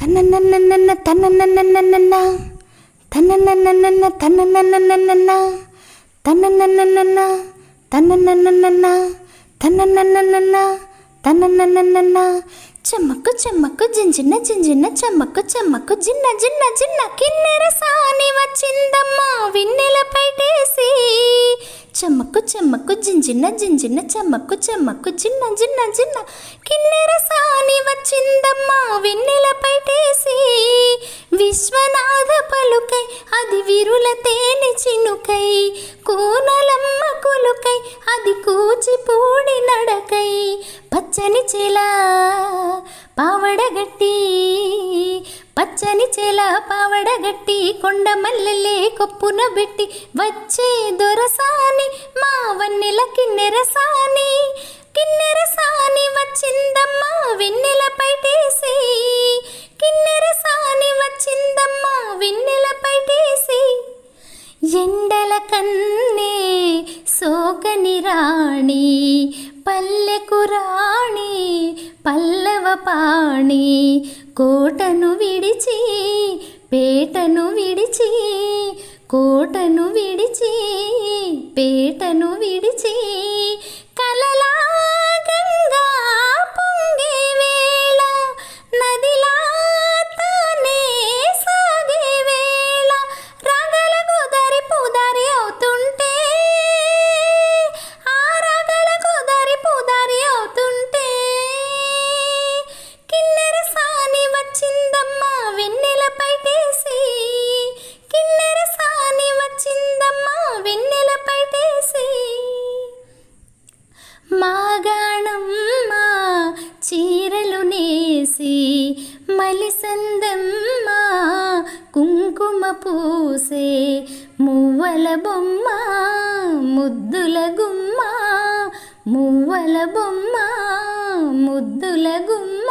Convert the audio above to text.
తన్నన్నన్నన్న తన్నన్నన్నన్న తన్నన్నన్నన్న తన్నన్నన్నన్న తన్నన్నన్నన్న తన్నన్నన్నన్న తన్నన్నన్నన్న తన్నన్నన్నన్న చెమ్మక్కు చెమ్మక్కు జింజిన్న జింజిన్న చెమ్మక్కు చెమ్మక్కు జిన్న జిన్న జిన్న కిన్నెర సాని వచ్చిందమ్మా విన్నెల పైటేసి చెమ్మక్కు చెమ్మక్కు జింజిన్న జింజిన్న చెమ్మక్కు చెమ్మక్కు జిన్న జిన్న జిన్న కిన్నెర సాని వచ్చిందమ్మా వెన్నెల పైటేసి విశ్వనాథ పలుకై అది విరుల తేనె చినుకై కోనలమ్మ కొలుకై అది కూచిపూడి నడకై పచ్చని చెలా పావడగట్టి పచ్చని చేల పావడగట్టి కొండ మల్లెలే కొప్పున పెట్టి వచ్చే దొరసాని మా వన్నెల కిన్నెర సాని వచ్చిందమ్మా వెన్నెల పైటేసి కిన్నెర సాని వచ్చిందమ్మా వెన్నెల పైటేసి ఎండల కన్నే సోకని రాణి పల్లెకు రాణి పల్లవ పాణి కోటను విడిచి పేటను విడిచి కోటను విడిచి పేటను విడిచి కలలా గంగా పొంగే వేళ నదిలా తానే సాగే వేళ రాగలకు దరిపు దారి అవుతుంటే ఆ రాగలకు దరిపు దారి అవుతుంటే కిన్నెర సాని వచ్చిందమ్మా వెన్నెల పైటేసి కిన్నెర సాని వచ్చిందమ్మా వెన్నెల పైటేసి మాగాణమ్మ చీరలు నేసి మలిసందమ్మ కుంకుమ పూసే మువ్వల బొమ్మ ముద్దుల గుమ్మ మువ్వల బొమ్మ ముద్దుల గుమ్మ